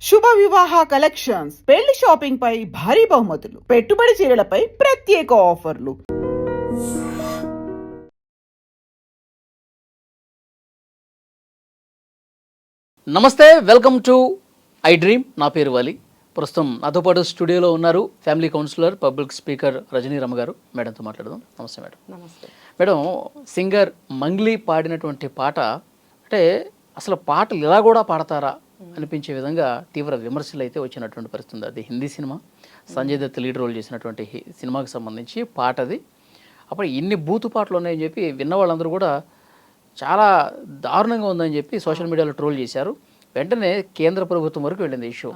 శుభ వివాహ కలెక్షన్స్, పెళ్లి షాపింగ్ పై భారీ బహుమతులు, పెట్టుబడి చీరలపై ప్రత్యేక ఆఫర్లు. నమస్తే, వెల్కమ్ టు ఐ డ్రీమ్. నా పేరు వలి. ప్రస్తుతం నాతో పాటు స్టూడియోలో ఉన్నారు family counsellor, public speaker Rajani Rama గారు. మేడంతో మాట్లాడదాం. నమస్తే మేడం. నమస్తే మేడం, సింగర్ మంగ్లీ పాడినటువంటి పాట అంటే అసలు పాటలు ఇలా కూడా పాడతారా అనిపించే విధంగా తీవ్ర విమర్శలు అయితే వచ్చినటువంటి పరిస్థితి. అది Hindi cinema, Sanjay Dutt lead role చేసినటువంటి సినిమాకి సంబంధించి పాట అది. అప్పుడు ఇన్ని బూతు పాటలు ఉన్నాయని చెప్పి విన్న వాళ్ళందరూ కూడా చాలా దారుణంగా ఉందని చెప్పి సోషల్ మీడియాలో ట్రోల్ చేశారు. వెంటనే కేంద్ర ప్రభుత్వం వరకు వెళ్ళింది ఇష్యూ.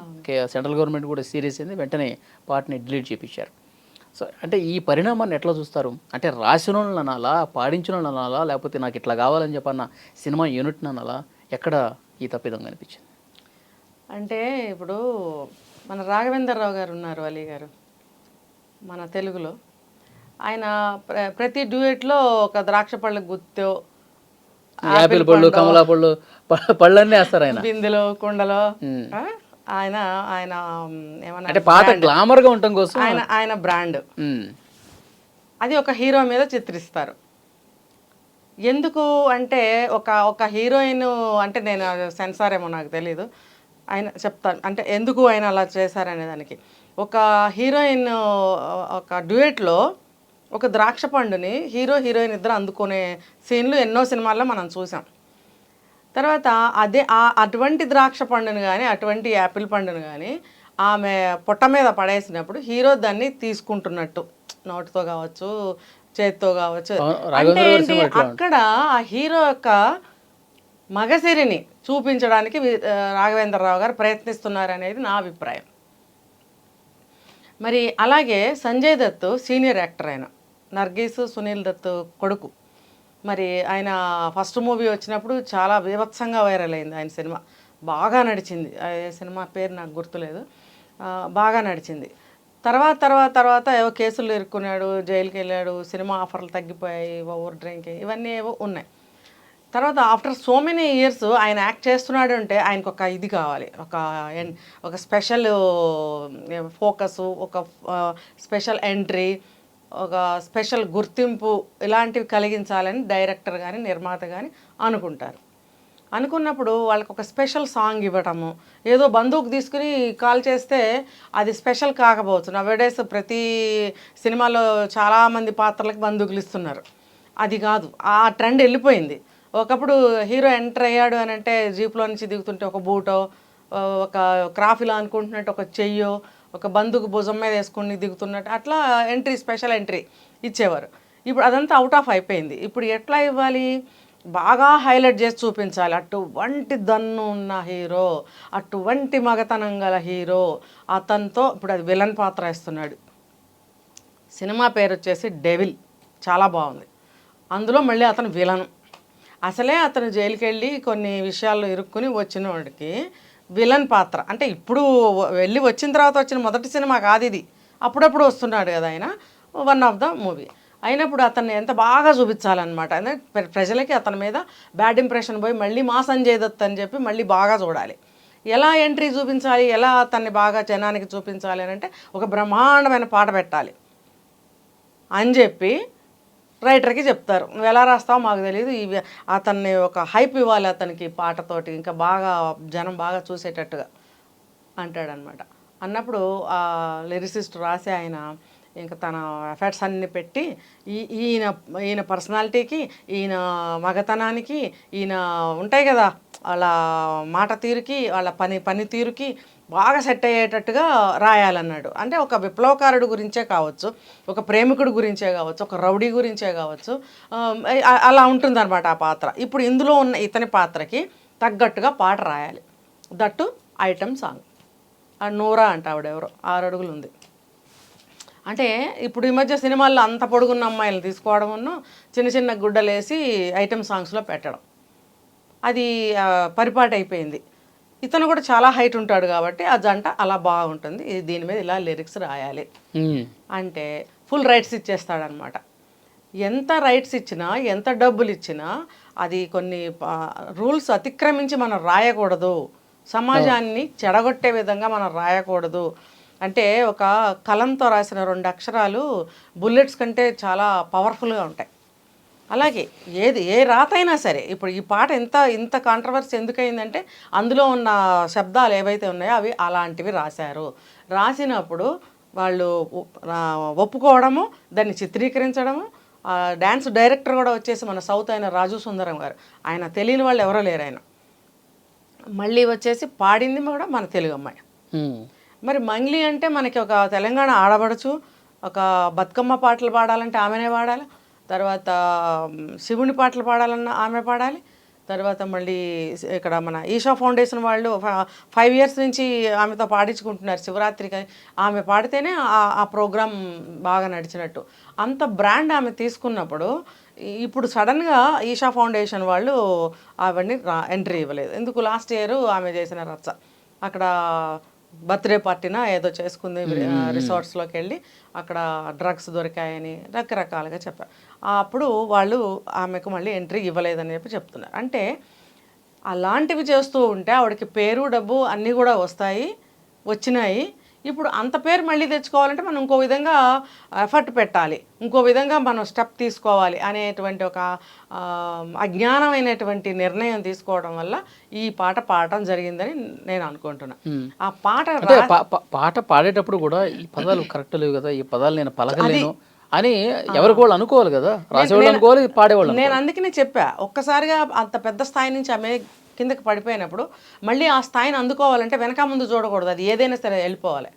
సెంట్రల్ గవర్నమెంట్ కూడా సీరియస్ అయింది. వెంటనే పాటని డిలీట్ చేయించారు. సో అంటే ఈ పరిణామాన్ని ఎట్లా చూస్తారు? అంటే రాసిన వాళ్ళని అనాలా, పాడించిన వాళ్ళని అనాలా, లేకపోతే నాకు ఇట్లా కావాలని చెప్పన్న సినిమా యూనిట్ని అనాలా? ఎక్కడ ఈ తప్పిదం కనిపించింది? అంటే ఇప్పుడు మన రాఘవేంద్రరావు గారు ఉన్నారు, అలీ గారు, మన తెలుగులో. ఆయన ప్రతి డ్యూయెట్లో ఒక ద్రాక్ష పళ్ళ గుత్తో, యాపిల్ పళ్ళు, కమలా పళ్ళు, పళ్ళన్నీ వేస్తారు ఆయన బిందెలో, కుండలో. ఆయన ఆయన ఏమన్నా అంటే పాట గ్లామర్గా ఉండటం కోసం ఆయన బ్రాండ్ అది ఒక హీరో మీద చిత్రిస్తారు. ఎందుకు అంటే ఒక హీరోయిన్ అంటే నేను సెన్సార్ ఏమో నాకు తెలీదు, ఆయన చెప్తాను అంటే ఎందుకు ఆయన అలా చేశారనే దానికి. ఒక హీరోయిన్ ఒక డ్యూయెట్లో ఒక ద్రాక్ష పండుని హీరోయిన్ ఇద్దరు అందుకునే సీన్లు ఎన్నో సినిమాల్లో మనం చూసాం. తర్వాత అటువంటి ద్రాక్ష పండుని కానీ, అటువంటి యాపిల్ పండుని కానీ ఆమె పొట్ట మీద పడేసినప్పుడు హీరో దాన్ని తీసుకుంటున్నట్టు, నోటితో కావచ్చు, చేతితో కావచ్చు. అంటే ఏంటి, అక్కడ ఆ హీరో యొక్క మగసిరిని చూపించడానికి రాఘవేంద్రరావు గారు ప్రయత్నిస్తున్నారు అనేది నా అభిప్రాయం. మరి అలాగే సంజయ్ దత్ సీనియర్ యాక్టర్, ఆయన నర్గీస్ సునీల్ దత్ కొడుకు. మరి ఆయన ఫస్ట్ మూవీ వచ్చినప్పుడు చాలా బీభత్సంగా వైరల్ అయింది. ఆయన సినిమా బాగా నడిచింది. సినిమా పేరు నాకు గుర్తులేదు, బాగా నడిచింది. తర్వాత ఏవో కేసులు ఇరుక్కున్నాడు, జైలుకి వెళ్ళాడు, సినిమా ఆఫర్లు తగ్గిపోయాయి, ఓవర్ డ్రింకింగ్, ఇవన్నీ ఏవో ఉన్నాయి. తర్వాత ఆఫ్టర్ సో మెనీ ఇయర్స్ ఆయన యాక్ట్ చేస్తున్నాడు అంటే ఆయనకు ఒక ఇది కావాలి, ఒక స్పెషల్ ఫోకస్, ఒక స్పెషల్ ఎంట్రీ, ఒక స్పెషల్ గుర్తింపు, ఇలాంటివి కలిగించాలని డైరెక్టర్ కానీ నిర్మాత కానీ అనుకుంటారు. అనుకున్నప్పుడు వాళ్ళకి ఒక స్పెషల్ సాంగ్ ఇవ్వటము, ఏదో బందూకు తీసుకుని కాల్ చేస్తే అది స్పెషల్ కాకపోవచ్చు. నవేడేస్ ప్రతి సినిమాలో చాలామంది పాత్రలకు బందూకులు ఇస్తున్నారు. అది కాదు, ఆ ట్రెండ్ వెళ్ళిపోయింది. ఒకప్పుడు హీరో ఎంటర్ అయ్యాడు అని అంటే జీప్లో నుంచి దిగుతుంటే ఒక బూటో, ఒక క్రాఫీలో అనుకుంటున్నట్టు ఒక చెయ్యో, ఒక బందూకు భుజం మీద వేసుకుని దిగుతున్నట్టు అట్లా ఎంట్రీ, స్పెషల్ ఎంట్రీ ఇచ్చేవారు. ఇప్పుడు అదంతా అవుట్ ఆఫ్ అయిపోయింది. ఇప్పుడు ఎట్లా ఇవ్వాలి? బాగా హైలైట్ చేసి చూపించాలి. అటువంటి దన్ను ఉన్న హీరో, అటువంటి మగతనం గల హీరో, అతనితో ఇప్పుడు అది విలన్ పాత్ర వేస్తున్నాడు. సినిమా పేరు వచ్చేసి డెవిల్, చాలా బాగుంది. అందులో మళ్ళీ అతను విలను. అసలే అతను జైలుకి వెళ్ళి కొన్ని విషయాల్లో ఇరుక్కుని వచ్చిన వాడికి విలన్ పాత్ర అంటే ఇప్పుడు వెళ్ళి వచ్చిన తర్వాత వచ్చిన మొదటి సినిమా కాదు ఇది, అప్పుడప్పుడు వస్తున్నాడు కదా ఆయన, వన్ ఆఫ్ ద మూవీ అయినప్పుడు అతన్ని ఎంత బాగా చూపించాలన్నమాట. అంటే ప్రజలకి అతని మీద బ్యాడ్ ఇంప్రెషన్ పోయి మళ్ళీ మా సంజయ్ దత్ అని చెప్పి మళ్ళీ బాగా చూడాలి. ఎలా ఎంట్రీ చూపించాలి, ఎలా అతన్ని బాగా జనానికి చూపించాలి అని అంటే ఒక బ్రహ్మాండమైన పాట పెట్టాలి అని చెప్పి రైటర్కి చెప్తారు. నువ్వు ఎలా రాస్తావో మాకు తెలియదు, అతన్ని ఒక హైప్ ఇవ్వాలి అతనికి పాటతోటి, ఇంకా బాగా జనం బాగా చూసేటట్టుగా అంటాడనమాట. అన్నప్పుడు ఆ లిరిసిస్ట్ రాసి ఆయన ఇంకా తన ఎఫర్ట్స్ అన్నీ పెట్టి ఈయన పర్సనాలిటీకి, ఈయన మగతనానికి, ఈయన ఉంటాయి కదా వాళ్ళ మాట తీరుకి, వాళ్ళ పని తీరుకి బాగా సెట్ అయ్యేటట్టుగా రాయాలన్నాడు. అంటే ఒక విప్లవకారుడు గురించే కావచ్చు, ఒక ప్రేమికుడు గురించే కావచ్చు, ఒక రౌడీ గురించే కావచ్చు, అలా ఉంటుందన్నమాట ఆ పాత్ర. ఇప్పుడు ఇందులో ఉన్న ఇతని పాత్రకి తగ్గట్టుగా పాట రాయాలి, దట్టు ఐటమ్ సాంగ్. నూరా అంట ఆవిడెవరో 6 అడుగులు ఉంది. అంటే ఇప్పుడు ఈ మధ్య సినిమాల్లో అంత పొడుగున్న అమ్మాయిలు తీసుకోవడమును చిన్న చిన్న గుడ్డలేసి ఐటమ్ సాంగ్స్లో పెట్టడం, అది పరిపాటి అయిపోయింది. ఇతను కూడా చాలా హైట్ ఉంటాడు కాబట్టి ఆ జంట అలా బాగుంటుంది, దీని మీద ఇలా లిరిక్స్ రాయాలి అంటే ఫుల్ రైట్స్ ఇచ్చేస్తాడనమాట. ఎంత రైట్స్ ఇచ్చినా, ఎంత డబ్బులు ఇచ్చినా అది కొన్ని రూల్స్ అతిక్రమించి మనం రాయకూడదు సమాజాన్ని చెడగొట్టే విధంగా మనం రాయకూడదు. అంటే ఒక కలంతో రాసిన 2 అక్షరాలు బుల్లెట్స్ కంటే చాలా పవర్ఫుల్గా ఉంటాయి. అలాగే ఏ రాత అయినా సరే, ఇప్పుడు ఈ పాట ఇంత కాంట్రవర్సీ ఎందుకయిందంటే అందులో ఉన్న శబ్దాలు ఏవైతే ఉన్నాయో అవి అలాంటివి రాశారు. రాసినప్పుడు వాళ్ళు ఒప్పుకోవడము, దాన్ని చిత్రీకరించడము. డ్యాన్స్ డైరెక్టర్ కూడా వచ్చేసి మన సౌత్ అయిన రాజు సుందరం గారు, ఆయన తెలియని వాళ్ళు ఎవరో లేరు. ఆయన మళ్ళీ వచ్చేసి పాడింది కూడా మన తెలుగు అమ్మాయి. మరి మంగ్లీ అంటే మనకి ఒక తెలంగాణ ఆడబడచ్చు, ఒక బతుకమ్మ పాటలు పాడాలంటే ఆమెనే పాడాలి, తర్వాత శివుని పాటలు పాడాలన్నా ఆమె పాడాలి, తర్వాత మళ్ళీ ఇక్కడ మన ఈషా ఫౌండేషన్ వాళ్ళు 5 years నుంచి ఆమెతో పాడించుకుంటున్నారు శివరాత్రికి. ఆమె పాడితేనే ఆ ప్రోగ్రాం బాగా నడిచినట్టు. అంత బ్రాండ్ ఆమె తీసుకున్నప్పుడు ఇప్పుడు సడన్గా ఈషా ఫౌండేషన్ వాళ్ళు అవన్నీ ఎంట్రీ ఇవ్వలేదు. ఎందుకు? లాస్ట్ ఇయర్ ఆమె చేసిన రచ్చ, అక్కడ బర్త్డే పార్టీనా ఏదో చేసుకుంది, రిసార్ట్స్లోకి వెళ్ళి అక్కడ డ్రగ్స్ దొరికాయని రకరకాలుగా చెప్పారు. అప్పుడు వాళ్ళు ఆమెకు మళ్ళీ ఎంట్రీ ఇవ్వలేదని చెప్తున్నారు. అంటే అలాంటివి చేస్తూ ఉంటే ఆవిడకి పేరు డబ్బు అన్నీ కూడా వచ్చినాయి. ఇప్పుడు అంత పేరు మళ్ళీ తెచ్చుకోవాలంటే మనం ఇంకో విధంగా ఎఫర్ట్ పెట్టాలి, ఇంకో విధంగా మనం స్టెప్ తీసుకోవాలి అనేటువంటి ఒక అజ్ఞానమైనటువంటి నిర్ణయం తీసుకోవడం వల్ల ఈ పాట పాడటం జరిగిందని నేను అనుకుంటున్నా. ఆ పాట పాడేటప్పుడు కూడా ఈ పదాలు కరెక్ట్ లేవు కదా, ఈ పదాలు నేను పలకలేను అని ఎవరికి వాళ్ళు అనుకోవాలి కదా, రాసేవాళ్ళు అనుకోవాలి, పాడేవాళ్ళు. నేను అందుకనే చెప్పా, ఒక్కసారిగా అంత పెద్ద స్థాయి నుంచి ఆమె కిందకి పడిపోయినప్పుడు మళ్ళీ ఆ స్థాయిని అందుకోవాలంటే వెనక ముందు చూడకూడదు, అది ఏదైనా సరే వెళ్ళిపోవాలి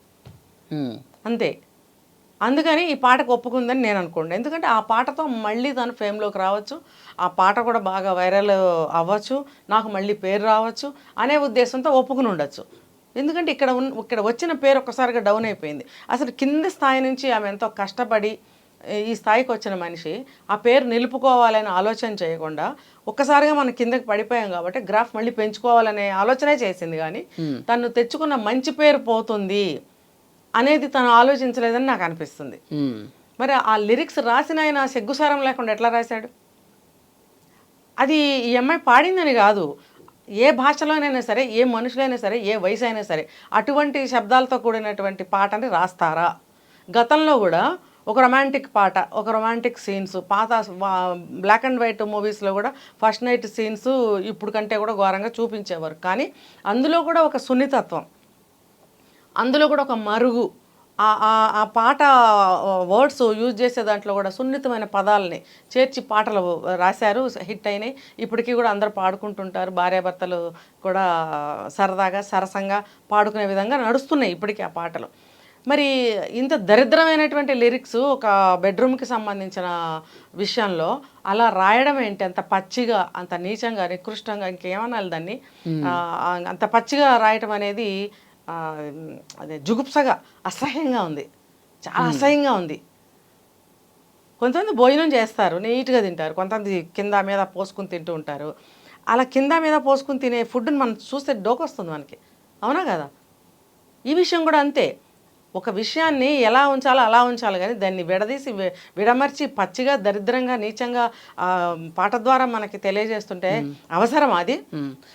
అంతే. అందుకని ఈ పాటకు ఒప్పుకుందని నేను అనుకోండి. ఎందుకంటే ఆ పాటతో మళ్ళీ తను ఫేమ్లోకి రావచ్చు, ఆ పాట కూడా బాగా వైరల్ అవ్వచ్చు, నాకు మళ్ళీ పేరు రావచ్చు అనే ఉద్దేశంతో ఒప్పుకుని ఉండొచ్చు. ఎందుకంటే ఇక్కడ వచ్చిన పేరు ఒక్కసారిగా డౌన్ అయిపోయింది. అసలు కింది స్థాయి నుంచి ఆమె ఎంతో కష్టపడి ఈ స్థాయికి వచ్చిన మనిషి ఆ పేరు నిలుపుకోవాలని ఆలోచన చేయకుండా ఒక్కసారిగా మనం కిందకి పడిపోయాం కాబట్టి గ్రాఫ్ మళ్ళీ పెంచుకోవాలనే ఆలోచనే చేసింది. కానీ తను తెచ్చుకున్న మంచి పేరు పోతుంది అనేది తను ఆలోచించలేదని నాకు అనిపిస్తుంది. మరి ఆ లిరిక్స్ రాసిన ఆయన సిగ్గుసారం లేకుండా ఎట్లా రాశాడు? అది ఈ అమ్మాయి పాడిందని కాదు, ఏ భాషలోనైనా సరే, ఏ మనుషులైనా సరే, ఏ వయసు అయినా సరే అటువంటి శబ్దాలతో కూడినటువంటి పాటని రాస్తారా? గతంలో కూడా ఒక రొమాంటిక్ పాట, ఒక రొమాంటిక్ సీన్స్ పాత బ్లాక్ అండ్ వైట్ మూవీస్లో కూడా ఫస్ట్ నైట్ సీన్స్ ఇప్పుడు కంటే కూడా ఘోరంగా చూపించేవారు. కానీ అందులో కూడా ఒక సున్నితత్వం, అందులో కూడా ఒక మరుగు, ఆ పాట వర్డ్స్ యూజ్ చేసే దాంట్లో కూడా సున్నితమైన పదాలని చేర్చి పాటలు రాశారు, హిట్ అయినాయి. ఇప్పటికీ కూడా అందరూ పాడుకుంటుంటారు, భార్యాభర్తలు కూడా సరదాగా సరసంగా పాడుకునే విధంగా నడుస్తున్నాయి ఇప్పటికీ ఆ పాటలు. మరి ఇంత దరిద్రమైనటువంటి లిరిక్స్ ఒక బెడ్రూమ్కి సంబంధించిన విషయంలో అలా రాయడం ఏంటి? అంత పచ్చిగా, అంత నీచంగా, నికృష్టంగా, ఇంకేమనాలి దాన్ని, అంత పచ్చిగా రాయటం అనేది అదే జుగుప్సగా అసహ్యంగా ఉంది, చాలా అసహ్యంగా ఉంది. కొంతమంది భోజనం చేస్తారు, నీట్గా తింటారు, కొంతమంది కింద మీద పోసుకుని తింటూ ఉంటారు. అలా కింద మీద పోసుకుని తినే ఫుడ్ని మనం చూస్తే డోకొస్తుంది మనకి, అవునా కదా? ఈ విషయం కూడా అంతే. ఒక విషయాన్ని ఎలా ఉంచాలో అలా ఉంచాలి, కానీ దాన్ని విడదీసి విడమర్చి పచ్చిగా దరిద్రంగా నీచంగా పాట ద్వారా మనకి తెలియజేస్తుంటే అవసరం అది?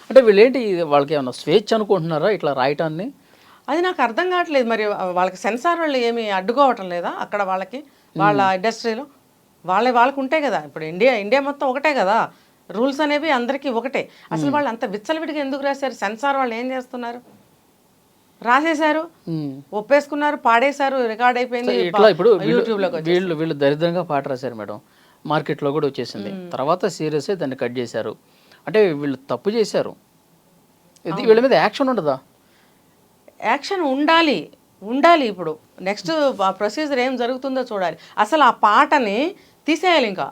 అంటే వీళ్ళేంటి, వాళ్ళకి ఏమన్నా స్వేచ్ఛ అనుకుంటున్నారా ఇట్లా రాయటాన్ని? అది నాకు అర్థం కావట్లేదు. మరి వాళ్ళకి సెన్సార్ వాళ్ళు ఏమి అడ్డుకోవటం లేదా అక్కడ? వాళ్ళకి వాళ్ళ ఇండస్ట్రీలో వాళ్ళకు ఉంటాయి కదా. ఇప్పుడు ఇండియా మొత్తం ఒకటే కదా, రూల్స్ అనేవి అందరికీ ఒకటే. అసలు వాళ్ళు అంత విచ్చలవిడిగా ఎందుకు రాశారు? సెన్సార్ వాళ్ళు ఏం చేస్తున్నారు? రాసేశారు, ఒప్పేసుకున్నారు, పాడేశారు, రికార్డ్ అయిపోయింది. ఇట్లా ఇప్పుడు వీళ్ళు దరిద్రంగా పాట రాశారు మేడం, మార్కెట్లో కూడా వచ్చేసింది. తర్వాత సీరియస్ అయి దాన్ని కట్ చేశారు. అంటే వీళ్ళు తప్పు చేశారు, వీళ్ళ మీద యాక్షన్ ఉండదా? యాక్షన్ ఉండాలి. ఇప్పుడు నెక్స్ట్ ప్రొసీజర్ ఏం జరుగుతుందో చూడాలి. అసలు ఆ పాటని తీసేయాలి, ఇంకా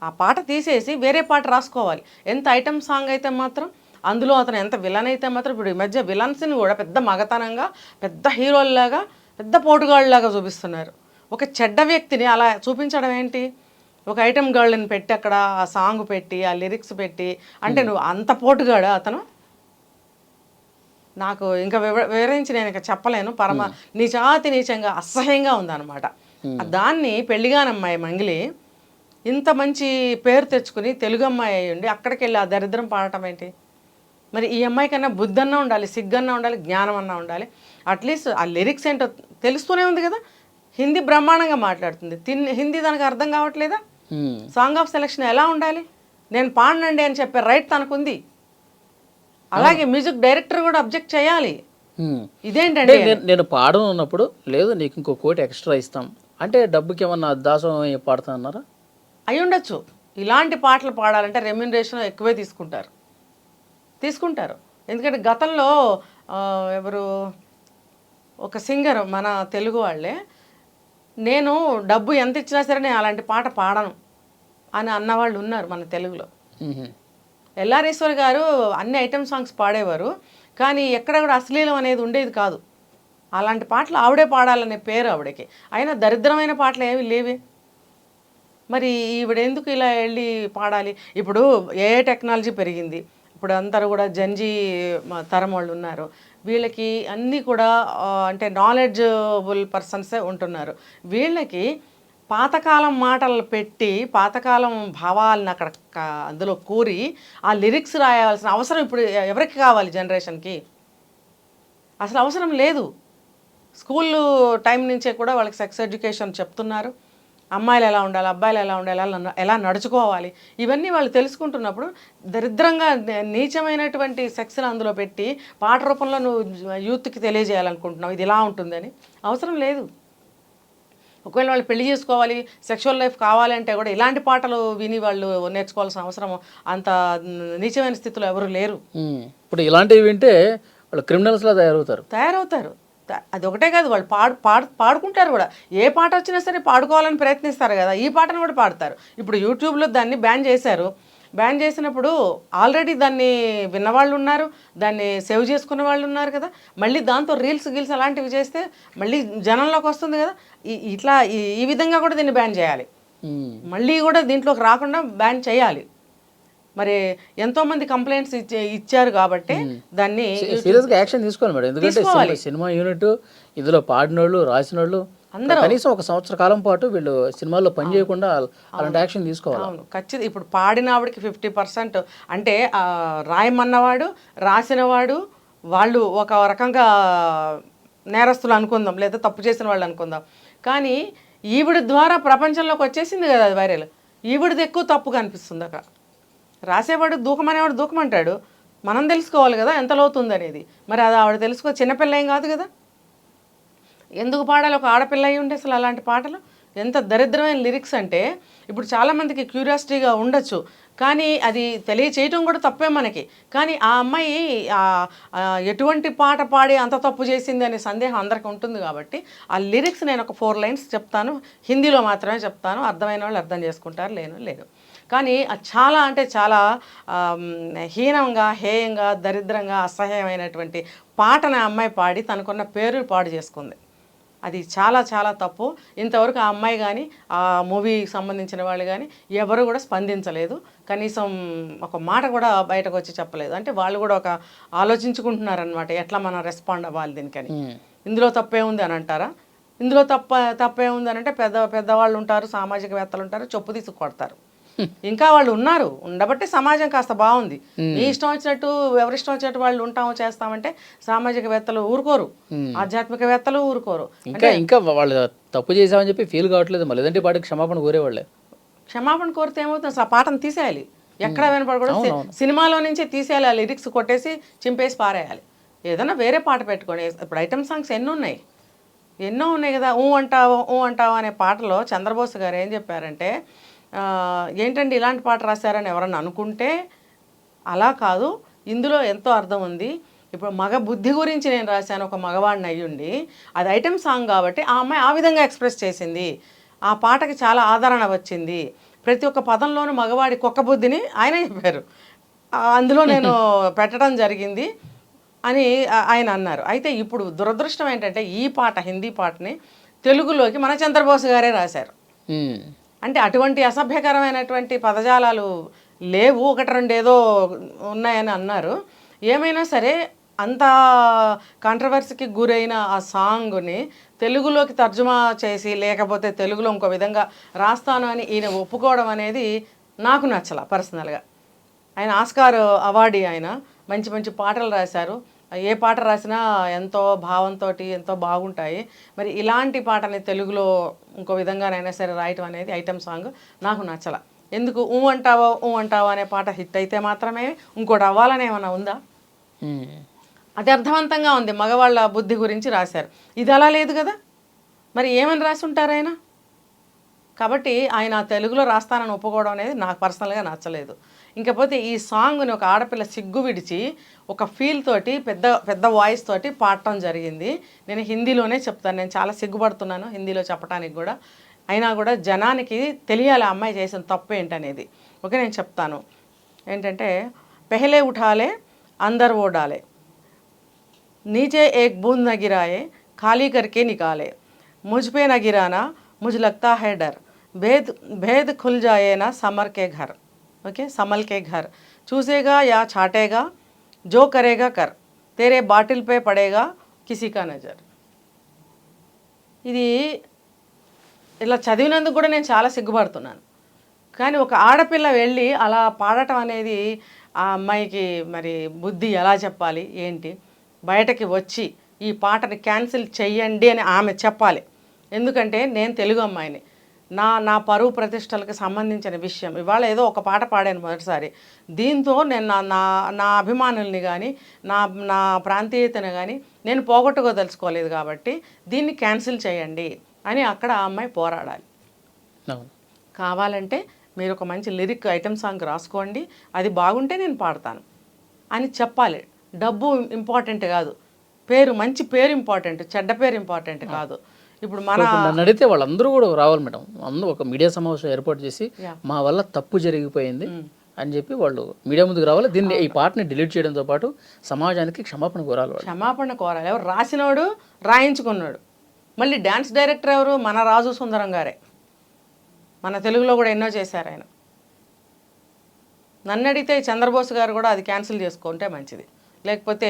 ఆ పాట తీసేసి వేరే పాట రాసుకోవాలి. ఎంత ఐటమ్ సాంగ్ అయితే మాత్రం, అందులో అతను ఎంత విలన్ అయితే మాత్రం, ఇప్పుడు ఈ మధ్య విలన్స్ని కూడా పెద్ద మగతనంగా, పెద్ద హీరోల్లాగా, పెద్ద పోటుగాళ్ళలాగా చూపిస్తున్నారు. ఒక చెడ్డ వ్యక్తిని అలా చూపించడం ఏంటి? ఒక ఐటమ్ గర్ల్ని పెట్టి అక్కడ ఆ సాంగ్ పెట్టి ఆ లిరిక్స్ పెట్టి, అంటే నువ్వు అంత పోటుగాడా అతను? నాకు ఇంకా వివరించి నేను ఇంకా చెప్పలేను. పరమ నీచంగా అసహ్యంగా ఉందన్నమాట. దాన్ని పెళ్లిగానమ్మాయి మంగిలి ఇంత మంచి పేరు తెచ్చుకుని తెలుగు అమ్మాయి అయ్యి ఉండి అక్కడికి వెళ్ళి ఆ దరిద్రం పాడటం ఏంటి? మరి ఈ అమ్మాయి కన్నా బుద్ధి అన్నా ఉండాలి, సిగ్గన్నా ఉండాలి, జ్ఞానం అన్నా ఉండాలి. అట్లీస్ట్ ఆ లిరిక్స్ ఏంటో తెలుస్తూనే ఉంది కదా. హిందీ బ్రహ్మాండంగా మాట్లాడుతుంది, హిందీ తనకు అర్థం కావట్లేదా? సాంగ్ ఆఫ్ సెలక్షన్ ఎలా ఉండాలి? నేను పాడనండి అని చెప్పే రైట్ తనకుంది. అలాగే మ్యూజిక్ డైరెక్టర్ కూడా అబ్జెక్ట్ చేయాలి. ఇదేంటంటే నేను పాడను అన్నప్పుడు లేదు నీకు ఇంకో కోటి ఎక్స్ట్రా ఇస్తాం అంటే డబ్బుకి ఏమన్నా దాసం పాడుతున్నారా? అయి ఉండొచ్చు. ఇలాంటి పాటలు పాడాలంటే రెమ్యూనరేషన్ ఎక్కువే తీసుకుంటారు. ఎందుకంటే గతంలో ఎవరు ఒక సింగర్ మన తెలుగు వాళ్ళే, నేను డబ్బు ఎంత ఇచ్చినా సరే నేను అలాంటి పాట పాడను అని అన్నవాళ్ళు ఉన్నారు మన తెలుగులో. ఎల్ఆర్ గారు అన్ని ఐటమ్ సాంగ్స్ పాడేవారు, కానీ ఎక్కడ కూడా అశ్లీలం అనేది ఉండేది కాదు. అలాంటి పాటలు ఆవిడే పాడాలనే పేరు ఆవిడకి. అయినా దరిద్రమైన పాటలు ఏమి లేవే. మరి ఈవిడెందుకు ఇలా వెళ్ళి పాడాలి? ఇప్పుడు ఏ టెక్నాలజీ పెరిగింది, ఇప్పుడు అందరూ కూడా జంజీ తరం వాళ్ళు ఉన్నారు, వీళ్ళకి అన్నీ కూడా అంటే నాలెడ్జబుల్ పర్సన్సే ఉంటున్నారు. వీళ్ళకి పాతకాలం మాటలు పెట్టి పాతకాలం భావాలను అక్కడ అందులో కూరి ఆ లిరిక్స్ రాయాల్సిన అవసరం ఇప్పుడు ఎవరికి కావాలి? జనరేషన్కి అసలు అవసరం లేదు. స్కూల్ టైం నుంచే కూడా వాళ్ళకి సెక్స్ ఎడ్యుకేషన్ చెప్తున్నారు. అమ్మాయిలు ఎలా ఉండాలి, అబ్బాయిలు ఎలా ఉండాలి, ఎలా నడుచుకోవాలి, ఇవన్నీ వాళ్ళు తెలుసుకుంటున్నప్పుడు దరిద్రంగా నీచమైనటువంటి సెక్స్ని అందులో పెట్టి పాట రూపంలో నువ్వు యూత్కి తెలియజేయాలనుకుంటున్నావు ఇది ఇలా ఉంటుందని అవసరం లేదు. ఒకవేళ వాళ్ళు పెళ్లి చేసుకోవాలి, సెక్షువల్ లైఫ్ కావాలంటే కూడా ఇలాంటి పాటలు విని వాళ్ళు నేర్చుకోవాల్సిన అవసరం అంత నీచమైన స్థితిలో ఎవరు లేరు. ఇప్పుడు ఇలాంటివి వింటే వాళ్ళు క్రిమినల్స్లా తయారవుతారు. అది ఒకటే కాదు, వాళ్ళు పాడుకుంటారు కూడా. ఏ పాట వచ్చినా సరే పాడుకోవాలని ప్రయత్నిస్తారు కదా, ఈ పాటను కూడా పాడతారు. ఇప్పుడు యూట్యూబ్లో దాన్ని బ్యాన్ చేశారు. బ్యాన్ చేసినప్పుడు ఆల్రెడీ దాన్ని విన్నవాళ్ళు ఉన్నారు, దాన్ని సేవ్ చేసుకున్న వాళ్ళు ఉన్నారు కదా. మళ్ళీ దాంతో రీల్స్ అలాంటివి చేస్తే మళ్ళీ జనంలోకి వస్తుంది కదా. ఇట్లా ఈ విధంగా కూడా దీన్ని బ్యాన్ చేయాలి. మళ్ళీ కూడా దీంట్లోకి రాకుండా బ్యాన్ చేయాలి. మరి ఎంతో మంది కంప్లైంట్స్ ఇచ్చారు కాబట్టి దాన్ని సీరియస్గా యాక్షన్ తీసుకోవాలి మేడం. ఎందుకంటే సినిమా యూనిట్ ఇందులో పాడినోళ్ళు రాసినోళ్ళు అందరూ కనీసం ఒక సంవత్సర కాలం పాటు వీళ్ళు సినిమాల్లో పని చేయకుండా అలాంటి యాక్షన్ తీసుకోవాలి. అవును, ఖచ్చితంగా. ఇప్పుడు పాడిన ఆవిడకి 50% అంటే రాయమన్నవాడు రాసినవాడు వాళ్ళు ఒక రకంగా నేరస్తులు అనుకుందాం, లేదా తప్పు చేసిన వాళ్ళు అనుకుందాం. కానీ ఈవిడ ద్వారా ప్రపంచంలోకి వచ్చేసింది కదా అది వైరల్. ఈవిడది ఎక్కువ తప్పుగా అనిపిస్తుంది. అక్కడ రాసేవాడు దూకమనేవాడు దూకమంటాడు, మనం తెలుసుకోవాలి కదా ఎంత లోతుంది అనేది. మరి అది ఆవిడ తెలుసుకో, చిన్నపిల్ల ఏం కాదు కదా. ఎందుకు పాడాలి ఒక ఆడపిల్ల అయి ఉంటే అసలు అలాంటి పాటలు? ఎంత దరిద్రమైన లిరిక్స్ అంటే ఇప్పుడు చాలామందికి క్యూరియాసిటీగా ఉండొచ్చు, కానీ అది తెలియచేయటం కూడా తప్పే మనకి. కానీ ఆ అమ్మాయి ఎటువంటి పాట పాడి అంత తప్పు చేసింది అనే సందేహం అందరికీ ఉంటుంది. కాబట్టి ఆ లిరిక్స్ నేను ఒక 4 లైన్స్ చెప్తాను, హిందీలో మాత్రమే చెప్తాను, అర్థమైన వాళ్ళు అర్థం చేసుకుంటారు, లేదు. కానీ అది చాలా అంటే చాలా హీనంగా, హేయంగా, దరిద్రంగా, అసహ్యమైనటువంటి పాటను ఆ అమ్మాయి పాడి తనకున్న పేరు పాడు చేసుకుంది. అది చాలా చాలా తప్పు. ఇంతవరకు ఆ అమ్మాయి కానీ ఆ మూవీకి సంబంధించిన వాళ్ళు కానీ ఎవరు కూడా స్పందించలేదు. కనీసం ఒక మాట కూడా బయటకు వచ్చి చెప్పలేదు. అంటే వాళ్ళు కూడా ఒక ఆలోచించుకుంటున్నారనమాట, ఎట్లా మనం రెస్పాండ్ అవ్వాలి దీనికని. ఇందులో తప్పే ఉంది అని అంటారా? ఇందులో తప్పే ఉంది అని అంటే పెద్దవాళ్ళు ఉంటారు, సామాజికవేత్తలు ఉంటారు, చెప్పు తీసుకు కొడతారు. ఇంకా వాళ్ళు ఉన్నారు, ఉండబట్టి సమాజం కాస్త బాగుంది. మీ ఇష్టం వచ్చినట్టు ఎవరిష్టం వచ్చినట్టు వాళ్ళు ఉంటాము చేస్తామంటే సామాజికవేత్తలు ఊరుకోరు, ఆధ్యాత్మికవేత్తలు ఊరుకోరు. ఇంకా వాళ్ళు తప్పు చేసామని చెప్పి ఫీల్ కావట్లేదు, లేదంటే పాటికి క్షమాపణ కోరేవాళ్ళే. క్షమాపణ కోరితే ఏమవుతుంది? ఆ పాటను తీసేయాలి, ఎక్కడ వినపడకూడదు, సినిమాలో నుంచే తీసేయాలి, ఆ లిరిక్స్ కొట్టేసి చింపేసి పారేయాలి. ఏదైనా వేరే పాట పెట్టుకోండి. ఇప్పుడు ఐటమ్ సాంగ్స్ ఎన్నో ఉన్నాయి కదా. ఊ అంటావా అనే పాటలో చంద్రబోస్ గారు ఏం చెప్పారంటే, ఏంటండి ఇలాంటి పాట రాశారని ఎవరన్నా అనుకుంటే అలా కాదు, ఇందులో ఎంతో అర్థం ఉంది. ఇప్పుడు మగ బుద్ధి గురించి నేను రాశాను, ఒక మగవాడిని అయ్యుండి. అది ఐటమ్ సాంగ్ కాబట్టి ఆ అమ్మాయి ఆ విధంగా ఎక్స్ప్రెస్ చేసింది, ఆ పాటకి చాలా ఆదరణ వచ్చింది. ప్రతి ఒక్క పదంలోనూ మగవాడి కుక్క బుద్ధిని ఆయనే చెప్పారు, అందులో నేను పెట్టడం జరిగింది అని ఆయన అన్నారు. అయితే ఇప్పుడు దురదృష్టం ఏంటంటే ఈ పాట, హిందీ పాటని తెలుగులోకి మన చంద్రబోస్ గారే రాశారు. అంటే అటువంటి అసభ్యకరమైనటువంటి పదజాలాలు లేవు, 1-2 ఏదో ఉన్నాయని అన్నారు. ఏమైనా సరే అంత కాంట్రవర్సీకి గురైన ఆ సాంగ్ని తెలుగులోకి తర్జుమా చేసి, లేకపోతే తెలుగులో ఇంకో విధంగా రాస్తాను అని ఈయన ఒప్పుకోవడం అనేది నాకు నచ్చల పర్సనల్గా. ఆయన ఆస్కార్ అవార్డీ, ఆయన మంచి మంచి పాటలు రాశారు. ఏ పాట రాసినా ఎంతో భావంతో ఎంతో బాగుంటాయి. మరి ఇలాంటి పాటని తెలుగులో ఇంకో విధంగానైనా సరే రాయటం అనేది ఐటమ్ సాంగ్ నాకు నచ్చల. ఎందుకు ఊ అంటావా అనే పాట హిట్ అయితే మాత్రమే ఇంకోటి అవ్వాలని ఏమైనా ఉందా? అది అర్థవంతంగా ఉంది, మగవాళ్ళ బుద్ధి గురించి రాశారు. ఇది అలా లేదు కదా, మరి ఏమని రాసి ఉంటారు ఆయన? కాబట్టి ఆయన తెలుగులో రాస్తానని ఒప్పుకోవడం అనేది నాకు పర్సనల్గా నచ్చలేదు. ఇంకపోతే ఈ సాంగ్ని ఒక ఆడపిల్ల సిగ్గు విడిచి ఒక ఫీల్ తోటి పెద్ద వాయిస్ తోటి పాడటం జరిగింది. నేను హిందీలోనే చెప్తాను, నేను చాలా సిగ్గుపడుతున్నాను హిందీలో చెప్పడానికి కూడా. అయినా కూడా జనానికి తెలియాలి ఆ అమ్మాయి చేసిన తప్పు ఏంటనేది. ఓకే, నేను చెప్తాను ఏంటంటే, పెహలే ఉఠాలే అందర్ ఓ డాలే, नीचे एक बूंद न गिराए खाली करके निकाले, मुझ पे न गिराना मुझ लगता है डर, भेद खुल जाए ना समर के घर. ओके, समल के घर, चूसेगा या छाटेगा जो करेगा कर, तेरे बाटिल पे पड़ेगा किसी का नज़र. ఇది ఇలా చదివినందుకు కూడా నేను చాలా సిగ్గుపడుతున్నాను. కానీ ఒక ఆడపిల్ల వెళ్ళి అలా పాడటం అనేది ఆ అమ్మాయికి మరి బుద్ధి ఎలా చెప్పాలి ఏంటి? బయటకి వచ్చి ఈ పాటని క్యాన్సిల్ చెయ్యండి అని ఆమె చెప్పాలి. ఎందుకంటే నేను తెలుగు అమ్మాయిని, నా పరువు ప్రతిష్టలకు సంబంధించిన విషయం. ఇవాళ ఏదో ఒక పాట పాడాను మొదటిసారి, దీంతో నేను నా అభిమానుల్ని కానీ నా ప్రాంతీయతను కానీ నేను పోగొట్టుకోదలుచుకోలేదు. కాబట్టి దీన్ని క్యాన్సిల్ చేయండి అని అక్కడ ఆ అమ్మాయి పోరాడాలి. కావాలంటే మీరు ఒక మంచి లిరిక్ ఐటమ్ సాంగ్ రాసుకోండి, అది బాగుంటే నేను పాడతాను అని చెప్పాలి. డబ్బు ఇంపార్టెంట్ కాదు, మంచి పేరు ఇంపార్టెంట్, చెడ్డ పేరు ఇంపార్టెంట్ కాదు. ఇప్పుడు నన్ను అడిగితే వాళ్ళందరూ కూడా రావాలి మేడం. అందరూ ఒక మీడియా సమావేశం ఏర్పాటు చేసి మా వల్ల తప్పు జరిగిపోయింది అని చెప్పి వాళ్ళు మీడియా ముందుకు రావాలి. దీన్ని ఈ పాటని డిలీట్ చేయడంతో పాటు సమాజానికి క్షమాపణ కోరాలి. ఎవరు రాసినోడు రాయించుకున్నాడు. మళ్ళీ డ్యాన్స్ డైరెక్టర్ ఎవరు? మన రాజు సుందరం గారే. మన తెలుగులో కూడా ఎన్నో చేశారు ఆయన. నన్ను అడిగితే చంద్రబోస్ గారు కూడా అది క్యాన్సిల్ చేసుకుంటే మంచిది, లేకపోతే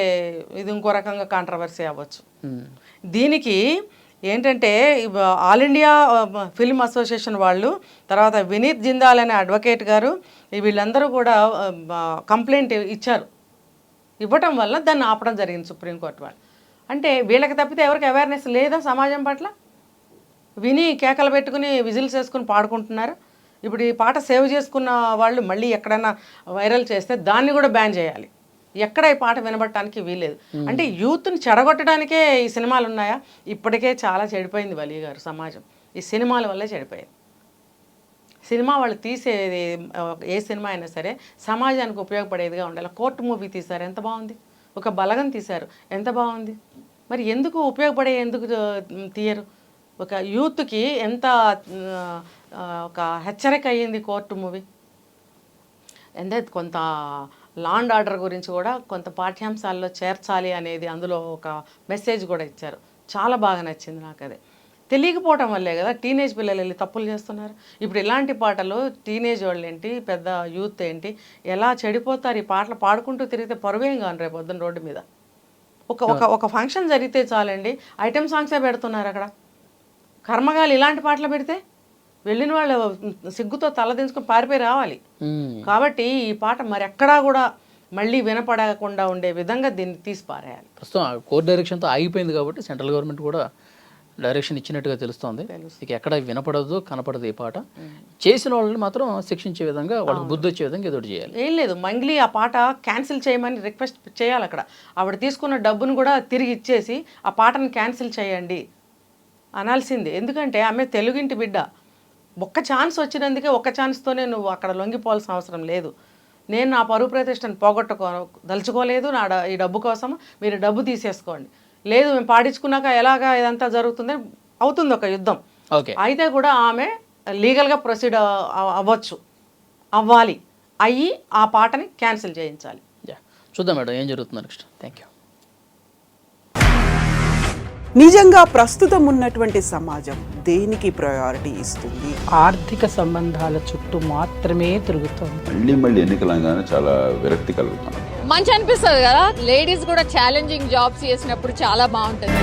ఇది ఇంకో రకంగా కాంట్రవర్సీ అవ్వచ్చు. దీనికి ఏంటంటే ఆల్ ఇండియా ఫిల్మ్ అసోసియేషన్ వాళ్ళు, తర్వాత వినీత్ జిందాల్ అనే అడ్వకేట్ గారు, వీళ్ళందరూ కూడా కంప్లైంట్ ఇచ్చారు. ఇవ్వటం వల్ల దాన్ని ఆపడం జరిగింది సుప్రీంకోర్టు వాళ్ళు. అంటే వీళ్ళకి తప్పితే ఎవరికి అవేర్నెస్ లేదా సమాజం పట్ల? విని కేకలు పెట్టుకుని విజిల్స్ వేసుకుని పాడుకుంటున్నారు. ఇప్పుడు ఈ పాట సేవ్ చేసుకున్న వాళ్ళు మళ్ళీ ఎక్కడైనా వైరల్ చేస్తే దాన్ని కూడా బ్యాన్ చేయాలి. ఎక్కడ ఈ పాట వినబడటానికి వీలేదు. అంటే యూత్ని చెడగొట్టడానికే ఈ సినిమాలు ఉన్నాయా? ఇప్పటికే చాలా చెడిపోయింది వలి గారు సమాజం, ఈ సినిమాల వల్లే చెడిపోయింది. సినిమా వాళ్ళు తీసేది ఏ సినిమా అయినా సరే సమాజానికి ఉపయోగపడేదిగా ఉండాలి. కోర్టు మూవీ తీశారు, ఎంత బాగుంది. ఒక బలగం తీశారు, ఎంత బాగుంది. మరి ఎందుకు ఎందుకు తీయరు? ఒక యూత్కి ఎంత ఒక హెచ్చరిక అయ్యింది కోర్టు మూవీ. అంటే కొంత లా అండ్ ఆర్డర్ గురించి కూడా కొంత పాఠ్యాంశాల్లో చేర్చాలి అనేది అందులో ఒక మెసేజ్ కూడా ఇచ్చారు. చాలా బాగా నచ్చింది నాకు. అదే తెలియకపోవటం వల్లే కదా టీనేజ్ పిల్లలు వెళ్ళి తప్పులు చేస్తున్నారు. ఇప్పుడు ఇలాంటి పాటలు టీనేజ్ వాళ్ళు ఏంటి, పెద్ద యూత్ ఏంటి, ఎలా చెడిపోతారు. ఈ పాటలు పాడుకుంటూ తిరిగితే పరువేం కాను రేపు పొద్దున్న రోడ్డు మీద. ఒక ఫంక్షన్ జరిగితే చాలండి ఐటమ్ సాంగ్సే పెడుతున్నారు అక్కడ. కర్మగాలి ఇలాంటి పాటలు పెడితే వెళ్ళిన వాళ్ళు సిగ్గుతో తలదించుకొని పారిపోయి రావాలి. కాబట్టి ఈ పాట మరి ఎక్కడా కూడా మళ్ళీ వినపడకుండా ఉండే విధంగా దీన్ని తీసి పారేయాలి. ప్రస్తుతం కోర్టు డైరెక్షన్తో ఆగిపోయింది కాబట్టి సెంట్రల్ గవర్నమెంట్ కూడా డైరెక్షన్ ఇచ్చినట్టుగా తెలుస్తోంది. ఇక ఎక్కడ వినపడదు కనపడదు ఈ పాట. చేసిన వాళ్ళని మాత్రం శిక్షించే విధంగా, వాళ్ళకి బుద్ధి వచ్చే విధంగా ఏదో చేయాలి. ఏం లేదు, మంగ్లీ ఆ పాట క్యాన్సిల్ చేయమని రిక్వెస్ట్ చేయాలి. అక్కడ ఆవిడ తీసుకున్న డబ్బును కూడా తిరిగి ఇచ్చేసి ఆ పాటను క్యాన్సిల్ చేయండి అనాల్సిందే. ఎందుకంటే ఆమె తెలుగింటి బిడ్డ. ఒక్క ఛాన్స్ వచ్చినందుకే ఒక్క ఛాన్స్తోనే నువ్వు అక్కడ లొంగిపోవాల్సిన అవసరం లేదు. నేను నా పరువు ప్రతిష్టను దలుచుకోలేదు ఈ డబ్బు కోసం, మీరు డబ్బు తీసేసుకోండి. లేదు మేము పాడించుకున్నాక ఎలాగా ఇదంతా జరుగుతుంది అవుతుంది ఒక యుద్ధం. అయితే కూడా ఆమె లీగల్గా ప్రొసీడ్ అవ్వాలి, అయ్యి ఆ పాటని క్యాన్సిల్ చేయించాలి. చూద్దాం మేడం ఏం జరుగుతుంది నెక్స్ట్. Thank you. నిజంగా ప్రస్తుతం ఉన్నటువంటి సమాజం దేనికి ప్రయారిటీ ఇస్తుంది? ఆర్థిక సంబంధాల చుట్టూ మాత్రమే తిరుగుతుంది. మళ్ళీ ఎన్నికలంగానే చాలా విరక్తి కలుగుతాను. మంచి అనిపిస్తుంది కదా, లేడీస్ కూడా ఛాలెంజింగ్ జాబ్స్ చేసినప్పుడు చాలా బాగుంటుంది.